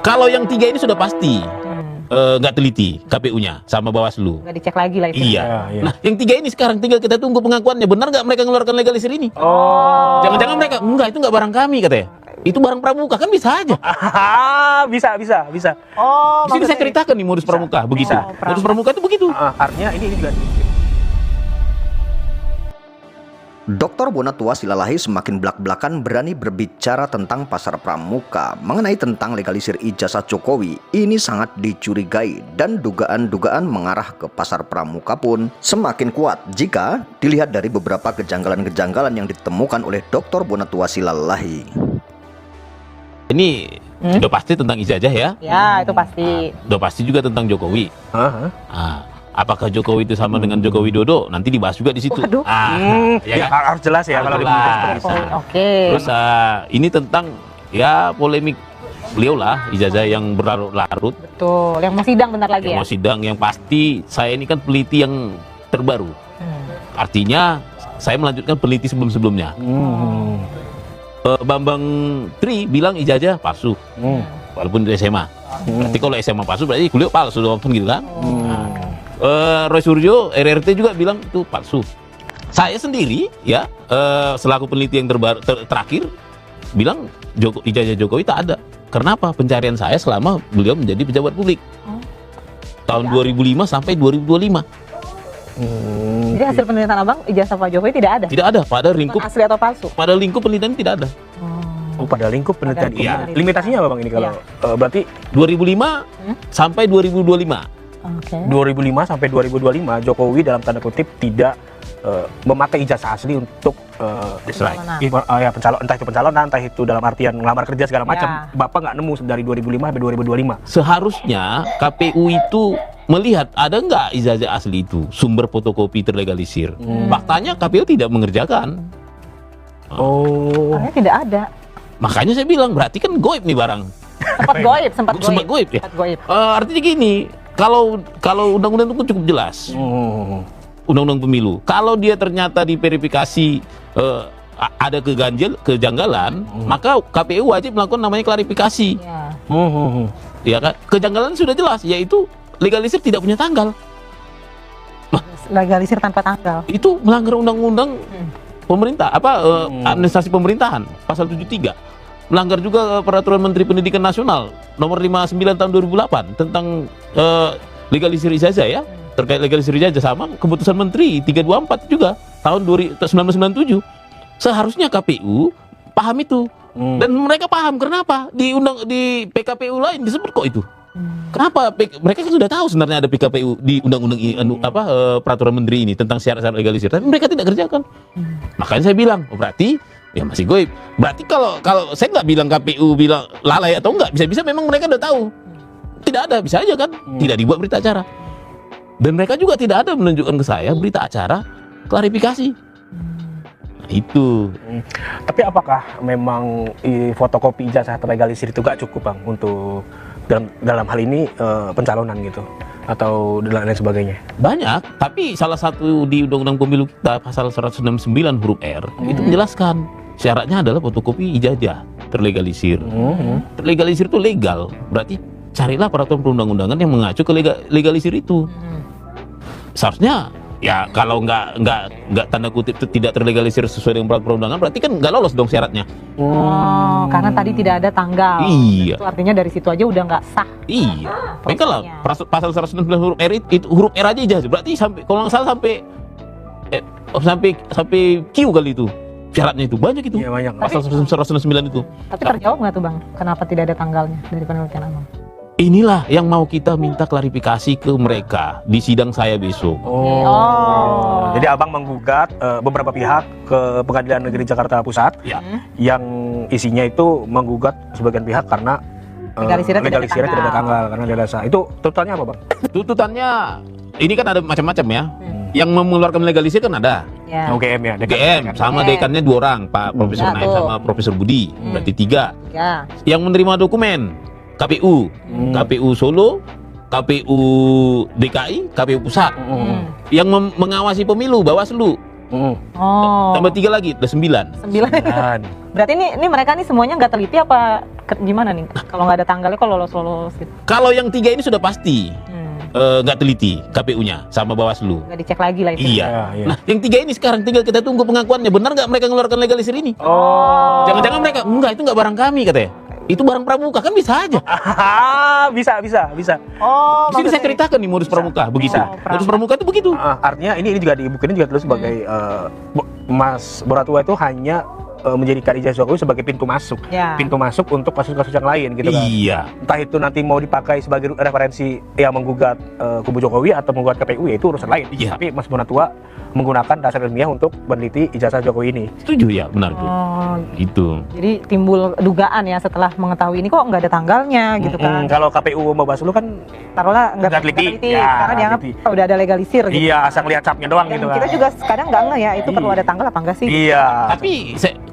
Kalau yang 3 ini sudah pasti nggak teliti KPU-nya sama Bawaslu. Nggak dicek lagi lah itu. Iya. Nah, yang 3 ini sekarang tinggal kita tunggu pengakuannya. Benar nggak mereka mengeluarkan legalisir ini? Oh. Jangan-jangan mereka enggak, itu nggak barang kami katanya. Itu barang pramuka, kan bisa aja. Bisa. Oh, Di sini saya ceritakan nih modus pramuka begitu. Modus pramuka itu begitu. Artinya ini juga. Dr. Bonatua Silalahi semakin belak-belakan berani berbicara tentang pasar pramuka. Mengenai tentang legalisir ijazah Jokowi, ini sangat dicurigai dan dugaan-dugaan mengarah ke pasar pramuka pun semakin kuat jika dilihat dari beberapa kejanggalan-kejanggalan yang ditemukan oleh Dr. Bonatua Silalahi. Ini udah pasti tentang ijazah ya. Ya, itu pasti. Udah pasti juga tentang Jokowi. Apakah Jokowi itu sama dengan Joko Widodo? Nanti dibahas juga di situ. Waduh. Ya kan? Harus jelas ya kalau Jelas. Oke. Terus ini tentang ya polemik beliau lah, ijazah yang berlarut-larut. Betul. Yang mau sidang bentar lagi Yang ya. mau sidang, yang pasti saya ini kan peneliti yang terbaru. Artinya saya melanjutkan peneliti sebelum-sebelumnya. Bambang Tri bilang ijazah palsu, walaupun di SMA. Berarti kalau SMA palsu berarti kuliah palsu dong gitu kan? Roy Suryo RRT juga bilang itu palsu. Saya sendiri ya selaku peneliti yang terakhir bilang ijazah Jokowi tak ada. Kenapa? Pencarian saya selama beliau menjadi pejabat publik tahun 2005 sampai 2025. Jadi hasil penelitian abang ijazah Pak Jokowi tidak ada? Tidak ada pada lingkup Asli atau palsu? pada lingkup penelitian tidak ada. Oh, pada lingkup penelitian. Pada lingkup penelitian. Limitasinya apa bang ini kalau berarti 2005 sampai 2025. Oke. 2005 sampai 2025 Jokowi dalam tanda kutip tidak memakai ijazah asli untuk ya entah itu pencalonan, entah itu dalam artian ngelamar kerja segala macam. Bapak nggak nemu dari 2005 sampai 2025. Seharusnya KPU itu melihat ada nggak ijazah asli itu, sumber fotokopi terlegalisir. Faktanya KPU tidak mengerjakan. Karena tidak ada. Makanya saya bilang berarti kan goib nih barang. Sempat goib ya. Artinya gini, kalau undang-undang itu cukup jelas. Undang-undang pemilu. Kalau dia ternyata diverifikasi ada kejanggalan, maka KPU wajib melakukan namanya klarifikasi. Ya kan? Kejanggalan sudah jelas, yaitu legalisir tidak punya tanggal. Legalisir tanpa tanggal. Itu melanggar undang-undang pemerintah, administrasi pemerintahan, pasal 73. Melanggar juga peraturan Menteri Pendidikan Nasional nomor 59 tahun 2008 tentang legalisir ijazah ya. Terkait legalisir ijazah sama keputusan Menteri 324 juga tahun 1997. Seharusnya KPU paham itu. Dan mereka paham kenapa di PKPU lain disebut kok itu. Kenapa mereka kan sudah tahu sebenarnya ada PKPU di undang-undang peraturan menteri ini tentang syarat-syarat legalisir, tapi mereka tidak kerjakan. Makanya saya bilang, berarti ya masih goib. Berarti kalau saya nggak bilang KPU bilang lalai atau enggak, bisa-bisa memang mereka udah tahu. Tidak ada, bisa aja kan? Tidak dibuat berita acara. Dan mereka juga tidak ada menunjukkan ke saya berita acara klarifikasi. Nah, itu. Tapi apakah memang fotokopi ijazah terlegalisir itu gak cukup bang untuk dalam hal ini pencalonan gitu atau dan lain sebagainya? Banyak, tapi salah satu di Undang-Undang Pemilu kita pasal 169 huruf R itu menjelaskan syaratnya adalah fotokopi ijazah terlegalisir. Terlegalisir itu legal, berarti carilah peraturan perundang-undangan yang mengacu ke legalisir itu. Seharusnya ya kalau nggak tanda kutip itu tidak terlegalisir sesuai dengan peraturan perundangan, berarti kan nggak lolos dong syaratnya. Karena tadi tidak ada tanggal. Iya. Itu artinya dari situ aja udah nggak sah. Iya. Mereka lah pasal 119 huruf R itu huruf R aja ijazah. Berarti sampai kalau nggak salah sampai Q kali itu syaratnya itu banyak itu. Iya banyak. Pasal 119 itu. Tapi terjawab nggak tuh bang? Kenapa tidak ada tanggalnya dari penelitian abang? Inilah yang mau kita minta klarifikasi ke mereka di sidang saya besok. Jadi abang menggugat beberapa pihak ke Pengadilan Negeri Jakarta Pusat yang isinya itu menggugat sebagian pihak karena legalisirnya tidak ada tanggal karena tidak ada sah. Itu tuntutannya apa bang? Tuntutannya ini kan ada macam-macam ya. Yang mengeluarkan legalisir kan ada. UGM ya. UGM sama dekannya 2 orang, Pak Profesor Naim sama Profesor Budi. Berarti 3. Yang menerima dokumen KPU, KPU Solo, KPU DKI, KPU Pusat. Yang mengawasi pemilu Bawaslu. Tambah 3 lagi, udah 9. Berarti ini mereka nih semuanya nggak teliti apa Gimana nih? Kalau nggak ada tanggalnya kok lolos gitu? Kalau yang 3 ini sudah pasti nggak teliti KPU-nya sama Bawaslu. Nggak dicek lagi lah itu. Iya. Iya. Nah, yang 3 ini sekarang tinggal kita tunggu pengakuannya. Benar nggak mereka mengeluarkan legalisir ini? Oh. Jangan-jangan mereka enggak, itu nggak barang kami katanya. Itu barang pramuka, kan bisa aja. bisa. Oh, Di sini saya ceritakan nih modus pramuka begitu. Modus pramuka itu begitu. Artinya ini juga di buku ini juga tulis sebagai Mas Bonatua itu hanya menjadikan ijazah Jokowi sebagai pintu masuk, Ya. pintu masuk untuk kasus-kasus yang lain gitu kan. Iya. Entah itu nanti mau dipakai sebagai referensi yang menggugat kubu Jokowi atau menggugat KPU, ya itu urusan lain. Iya. Tapi Mas Bonatua menggunakan dasar ilmiah untuk meneliti ijazah Jokowi ini. Setuju ya, benar tuh. Oh, Itu. jadi timbul dugaan ya setelah mengetahui ini kok nggak ada tanggalnya gitu kan. Kalau KPU sama Bawaslu kan Taruhlah Nggak teliti. Ya, karena dianggap teliti. udah ada legalisir gitu. iya asal lihat capnya doang Dan gitu kan. kita juga kadang nggak ngeh ya itu perlu Iya. ada tanggal apa enggak sih? Iya. Tapi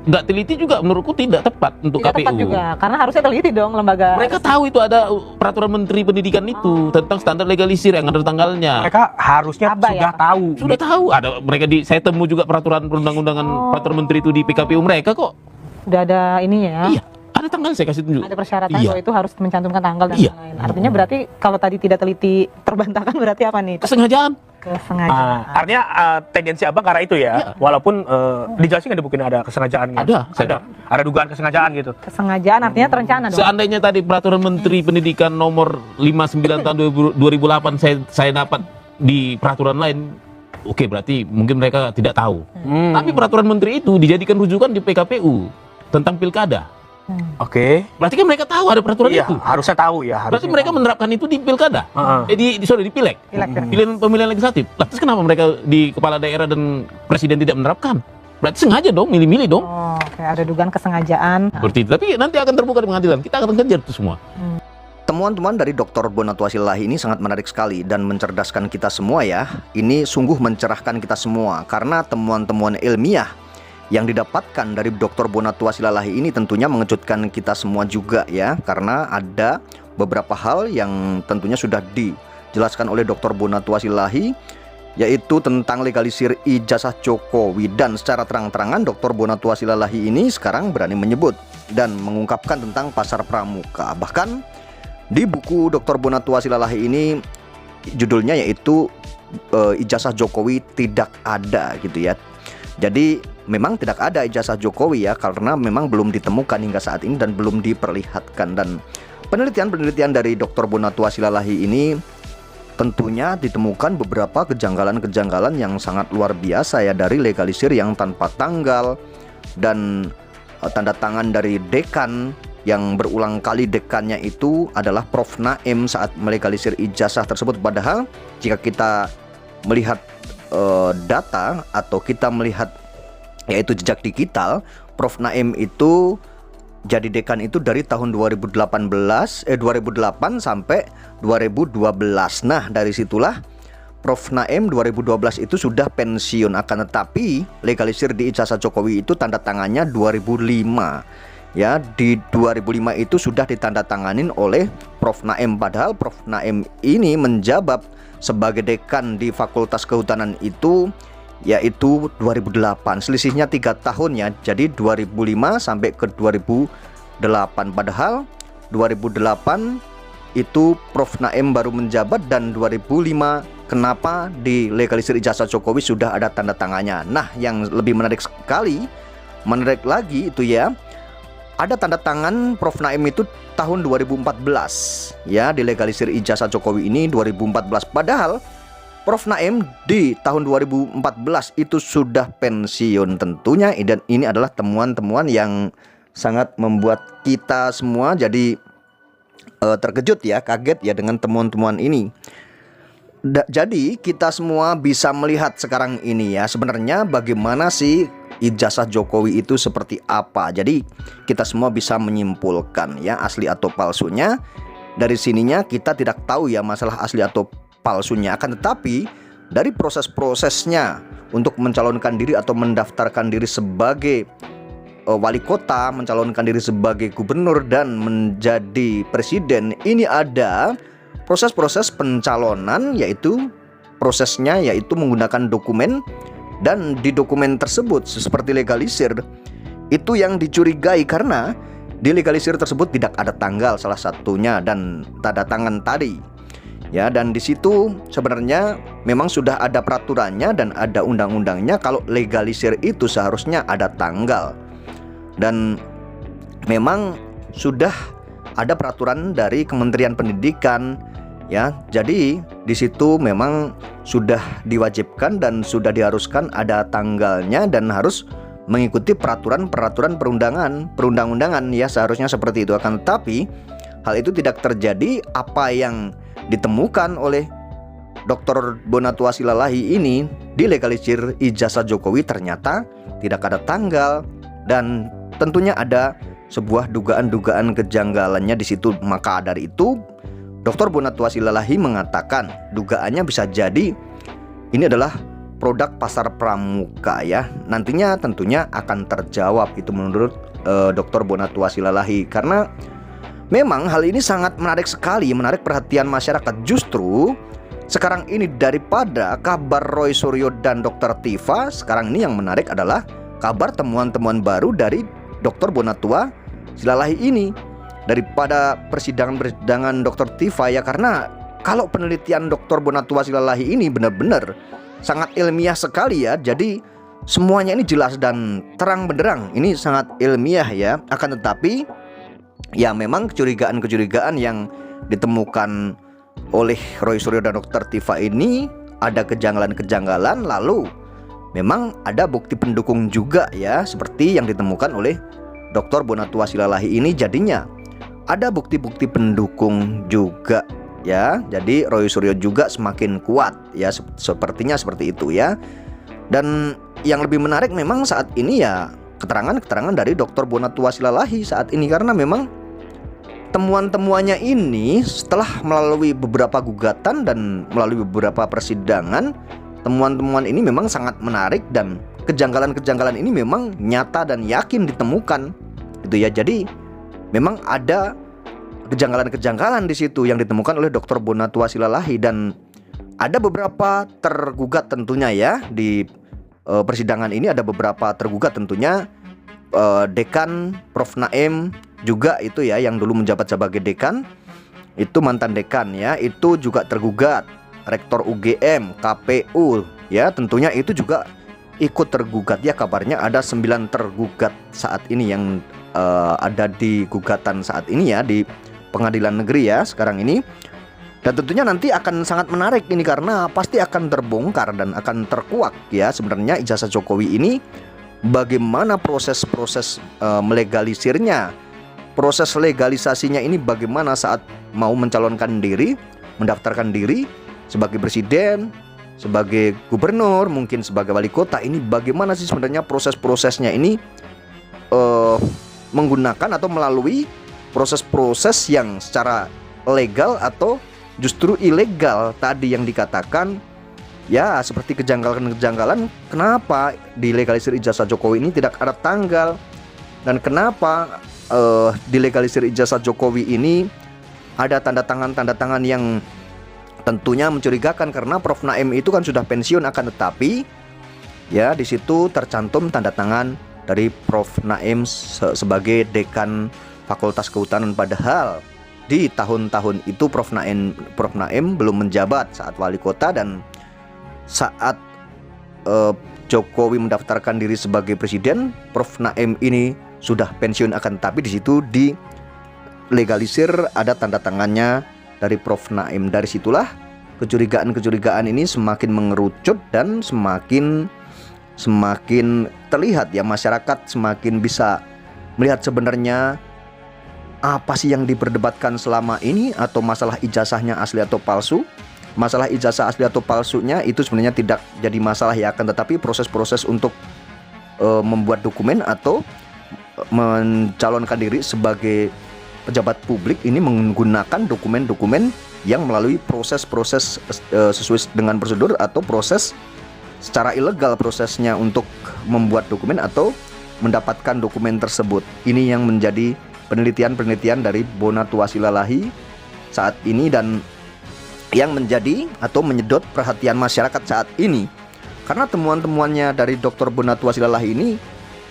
nggak teliti juga menurutku tidak tepat untuk Tidak KPU. tepat juga karena harusnya teliti dong lembaga. Mereka tahu itu ada peraturan Menteri Pendidikan itu tentang standar legalisir yang ada tanggalnya. Mereka harusnya Aba sudah ya? tahu. Sudah tahu ada mereka saya temu juga peraturan perundang-undangan peraturan menteri itu di PKPU mereka kok. Udah ada ini ya. Iya, ada tanggal saya kasih tunjuk. Ada persyaratan Iya. bahwa itu harus mencantumkan tanggal dan Iya. lain-lain. Artinya berarti kalau tadi tidak teliti terbantahkan berarti apa nih? Kesengajaan. Kesengajaan. Artinya tendensi abang ke arah itu ya, walaupun dijelasin nggak di buku ini ada kesengajaan gitu? Ada dugaan kesengajaan gitu. Kesengajaan artinya terencana dong. Seandainya tadi peraturan Menteri Pendidikan nomor 59 tahun 2008 saya dapat di peraturan lain, oke berarti mungkin mereka tidak tahu. Tapi peraturan Menteri itu dijadikan rujukan di PKPU tentang pilkada. Oke. Berarti kan mereka tahu ada peraturan Iya, itu. harusnya tahu ya. Berarti mereka menerapkan itu di pilkada. Di pileg. Pemilihan legislatif. Lah, terus kenapa mereka di kepala daerah dan presiden tidak menerapkan? Berarti sengaja dong, milih-milih dong. Oh, oke, ada dugaan kesengajaan. Seperti itu. Tapi nanti akan terbuka di pengadilan. Kita akan kejar itu semua. Temuan-temuan dari Dr. Bonatua Silalahi ini sangat menarik sekali dan mencerdaskan kita semua ya. Ini sungguh mencerahkan kita semua karena temuan-temuan ilmiah yang didapatkan dari Dr. Bonatua Silalahi ini tentunya mengejutkan kita semua juga ya. Karena ada beberapa hal yang tentunya sudah dijelaskan oleh Dr. Bonatua Silalahi, yaitu tentang legalisir ijazah Jokowi. Dan secara terang-terangan Dr. Bonatua Silalahi ini sekarang berani menyebut dan mengungkapkan tentang pasar pramuka. Bahkan di buku Dr. Bonatua Silalahi ini judulnya yaitu ijazah Jokowi tidak ada gitu ya. Jadi memang tidak ada ijazah Jokowi ya, karena memang belum ditemukan hingga saat ini dan belum diperlihatkan. Dan penelitian-penelitian dari Dr. Bonatua Silalahi ini tentunya ditemukan beberapa kejanggalan-kejanggalan yang sangat luar biasa ya, dari legalisir yang tanpa tanggal dan tanda tangan dari dekan yang berulang kali dekannya itu adalah Prof. Naim saat melegalisir ijazah tersebut. Padahal jika kita melihat data atau kita melihat yaitu jejak digital, Prof. Naim itu jadi dekan itu dari tahun 2008 sampai 2012. Nah, dari situlah Prof. Naim 2012 itu sudah pensiun, akan tetapi legalisir di ijazah Jokowi itu tanda tangannya 2005. Ya, di 2005 itu sudah ditandatanganin oleh Prof. Naim. Padahal Prof. Naim ini menjabat sebagai dekan di Fakultas Kehutanan itu yaitu 2008. Selisihnya 3 tahun ya. Jadi 2005 sampai ke 2008. Padahal 2008 itu Prof. Naim baru menjabat dan 2005 kenapa di legalisir ijazah Jokowi sudah ada tanda tangannya. Nah, yang lebih menarik lagi itu ya, ada tanda tangan Prof. Naim itu tahun 2014 ya, di legalisir ijazah Jokowi ini 2014. Padahal Prof. Naim di tahun 2014 itu sudah pensiun. Tentunya dan ini adalah temuan-temuan yang sangat membuat kita semua jadi terkejut ya, kaget ya dengan temuan-temuan ini. Jadi kita semua bisa melihat sekarang ini ya, sebenarnya bagaimana sih ijazah Jokowi itu seperti apa. Jadi kita semua bisa menyimpulkan ya asli atau palsunya. Dari sininya kita tidak tahu ya masalah asli atau palsunya. Akan tetapi dari proses-prosesnya untuk mencalonkan diri atau mendaftarkan diri sebagai wali kota, mencalonkan diri sebagai gubernur dan menjadi presiden, ini ada proses-proses pencalonan, yaitu prosesnya yaitu menggunakan dokumen. Dan di dokumen tersebut seperti legalisir itu yang dicurigai karena di legalisir tersebut tidak ada tanggal salah satunya dan tanda tangan tadi. Ya, dan di situ sebenarnya memang sudah ada peraturannya dan ada undang-undangnya kalau legalisir itu seharusnya ada tanggal. Dan memang sudah ada peraturan dari Kementerian Pendidikan ya. Jadi di situ memang sudah diwajibkan dan sudah diharuskan ada tanggalnya dan harus mengikuti peraturan-peraturan perundang-undangan ya, seharusnya seperti itu. Akan tetapi hal itu tidak terjadi. Apa yang ditemukan oleh Dr. Bonatua Silalahi ini di legalisir ijazah Jokowi ternyata tidak ada tanggal dan tentunya ada sebuah dugaan-dugaan kejanggalannya di situ. Maka dari itu Dr. Bonatua Silalahi mengatakan dugaannya bisa jadi ini adalah produk pasar pramuka ya. Nantinya tentunya akan terjawab itu menurut Dr. Bonatua Silalahi, karena memang hal ini sangat menarik sekali, menarik perhatian masyarakat. Justru sekarang ini daripada kabar Roy Suryo dan Dr. Tifa, sekarang ini yang menarik adalah kabar temuan-temuan baru dari Dr. Bonatua Silalahi ini daripada persidangan Dr. Tifa ya. Karena kalau penelitian Dr. Bonatua Silalahi ini benar-benar sangat ilmiah sekali ya. Jadi semuanya ini jelas dan terang benderang. Ini sangat ilmiah ya. Akan tetapi ya memang kecurigaan-kecurigaan yang ditemukan oleh Roy Suryo dan Dr. Tifa ini ada kejanggalan-kejanggalan. Lalu memang ada bukti pendukung juga ya, seperti yang ditemukan oleh Dr. Bonatua Silalahi ini. Jadinya ada bukti-bukti pendukung juga ya. Jadi Roy Suryo juga semakin kuat ya, sepertinya seperti itu ya. Dan yang lebih menarik memang saat ini ya keterangan-keterangan dari Dr. Bonatua Silalahi saat ini, karena memang temuan-temuannya ini setelah melalui beberapa gugatan dan melalui beberapa persidangan, temuan-temuan ini memang sangat menarik dan kejanggalan-kejanggalan ini memang nyata dan yakin ditemukan gitu ya. Jadi memang ada kejanggalan-kejanggalan di situ yang ditemukan oleh Dr. Bonatua Silalahi, dan ada beberapa tergugat tentunya ya. Di persidangan ini ada beberapa tergugat tentunya. Dekan Prof. Naim juga itu ya, yang dulu menjabat sebagai dekan, itu mantan dekan ya, itu juga tergugat. Rektor UGM, KPU ya, tentunya itu juga ikut tergugat ya. Kabarnya ada 9 tergugat saat ini yang ada di gugatan saat ini ya, di pengadilan negeri ya sekarang ini. Dan tentunya nanti akan sangat menarik ini, karena pasti akan terbongkar dan akan terkuak ya sebenarnya ijazah Jokowi ini, bagaimana proses-proses melegalisirnya, proses legalisasinya ini bagaimana saat mau mencalonkan diri, mendaftarkan diri sebagai presiden, sebagai gubernur, mungkin sebagai wali kota. Ini bagaimana sih sebenarnya proses-prosesnya ini, menggunakan atau melalui proses-proses yang secara legal atau justru ilegal tadi yang dikatakan ya, seperti kejanggalan-kejanggalan. Kenapa di legalisir ijazah Jokowi ini tidak ada tanggal, dan kenapa di legalisir ijazah Jokowi ini ada tanda tangan yang tentunya mencurigakan, karena Prof. Naim itu kan sudah pensiun, akan tetapi ya di situ tercantum tanda tangan dari Prof. Naim sebagai dekan Fakultas Kehutanan, padahal di tahun-tahun itu Prof. Naim belum menjabat saat wali kota, dan saat Jokowi mendaftarkan diri sebagai presiden, Prof. Naim ini sudah pensiun. Akan tapi di situ di legalisir ada tanda tangannya dari Prof. Naim. Dari situlah kecurigaan-kecurigaan ini semakin mengerucut dan semakin terlihat ya, masyarakat semakin bisa melihat sebenarnya apa sih yang diperdebatkan selama ini, atau masalah ijazahnya asli atau palsu. Masalah ijazah asli atau palsunya itu sebenarnya tidak jadi masalah ya, akan tetapi proses-proses untuk membuat dokumen atau mencalonkan diri sebagai pejabat publik ini menggunakan dokumen-dokumen yang melalui proses-proses sesuai dengan prosedur atau proses secara ilegal prosesnya untuk membuat dokumen atau mendapatkan dokumen tersebut. Ini yang menjadi penelitian-penelitian dari Bonatua Silalahi saat ini, dan yang menjadi atau menyedot perhatian masyarakat saat ini, karena temuan-temuannya dari Dr. Bonatua Silalahi ini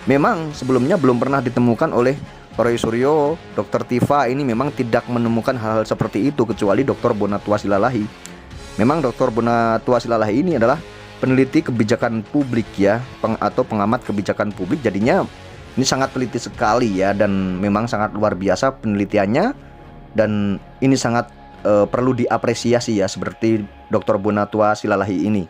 memang sebelumnya belum pernah ditemukan oleh Roy Suryo, Dr. Tifa ini memang tidak menemukan hal-hal seperti itu kecuali Dr. Bonatua Silalahi. Memang Dr. Bonatua Silalahi ini adalah peneliti kebijakan publik ya, atau pengamat kebijakan publik. Jadinya ini sangat teliti sekali ya, dan memang sangat luar biasa penelitiannya, dan ini sangat perlu diapresiasi ya, seperti Dr. Bonatua Silalahi ini.